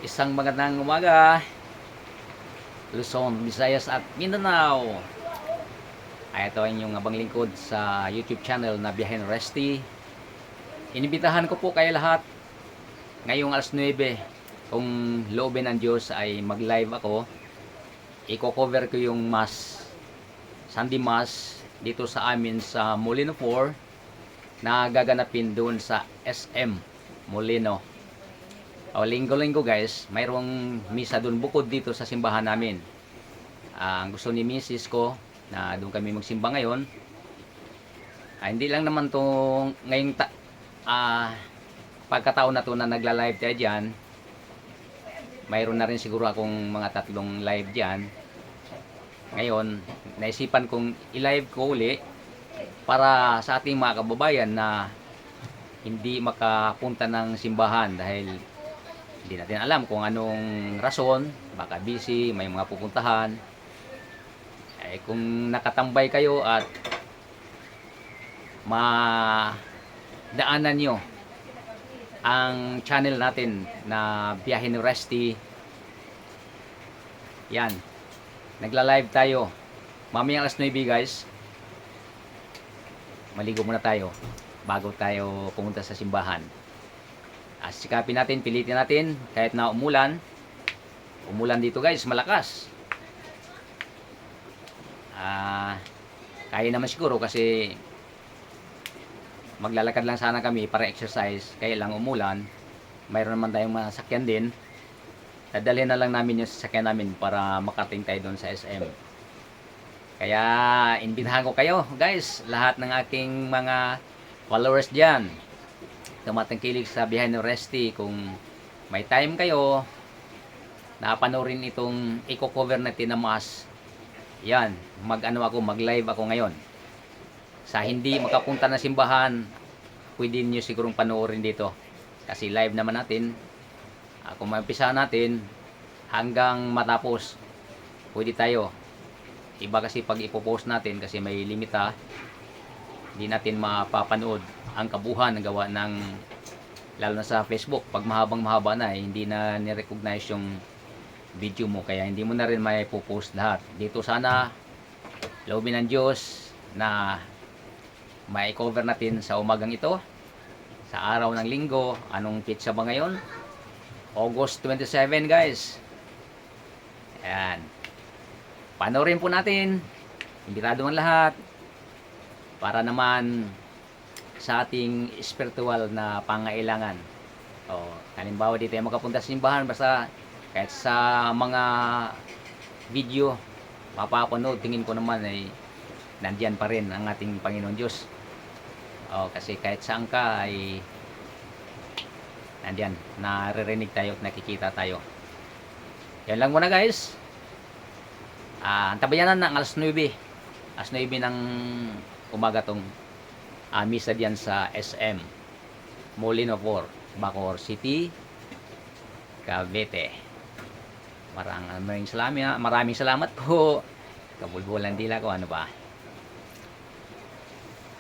Isang magandang umaga, Luzon, Visayas at Mindanao. Ay ito ang inyong abang lingkod sa YouTube channel na Biyahe ni Resty. Inibitahan ko po kayo lahat ngayong alas 9. Kung loobin ng Diyos ay mag-live ako. Iko-cover ko yung Mass, Sunday Mass dito sa amin sa Molino 4 na gaganapin doon sa SM Molino. O, linggo-linggo guys, mayroong misa doon bukod dito sa simbahan namin. Ang gusto ni Mrs. ko na doon kami magsimba ngayon, hindi lang naman to ngayong pagkataon na to na nagla-live tayo dyan. Mayroon na rin siguro akong mga 3 live dyan. Ngayon, naisipan kong i-live ko uli para sa ating mga kababayan na hindi makapunta ng simbahan dahil hindi natin alam kung anong rason, baka busy, may mga pupuntahan. Ay kung nakatambay kayo at madaanan nyo ang channel natin na Biyahe ni Resty, yan, nagla-live tayo mamayang alas 9 guys. Maligo muna tayo bago tayo pumunta sa simbahan. Sikapin natin, pilitin natin kahit na umulan dito guys, malakas. Kaya naman siguro kasi maglalakad lang sana kami para exercise, kaya lang umulan. Mayroon naman tayong masakyan din, dadalhin na lang namin yung sasakyan namin para makarating tayo doon sa SM. Kaya imbitahan ko kayo guys, lahat ng aking mga followers dyan, tumatangkilik sa Biyahe ni Resty. Kung may time kayo na panoorin itong i-cover natin na Mass, yan, mag-live ako ngayon. Sa hindi makapunta na simbahan, pwede nyo sigurong panoorin dito kasi live naman natin. Kung maumpisa natin hanggang matapos, pwede tayo. Iba kasi pag ipopost natin kasi may limita, hindi natin mapapanood ang kabuhan ng gawa ng, lalo na sa Facebook, pag mahaba na hindi na ni-recognize yung video mo, kaya hindi mo na rin may post lahat. Dito sana loobin ng Diyos na may cover natin sa umagang ito, sa araw ng linggo. Anong pitsa ba ngayon? August 27 guys. Ayan, panoorin po natin, imbitado ang lahat para naman sa ating spiritual na pangailangan. Halimbawa dito tayo makapunta sa simbahan, basta kahit sa mga video mapapanood, tingin ko naman ay nandiyan pa rin ang ating Panginoon Diyos. Kasi kahit saan ka ay nandiyan, naririnig tayo at nakikita tayo. Yan lang muna guys. Antabayanan ng alas 9 ng umaga tong misa diyan sa SM Molino 4, Bacoor City, Cavite. Maraming salamat po. Kabulbulan dila ko, ano ba?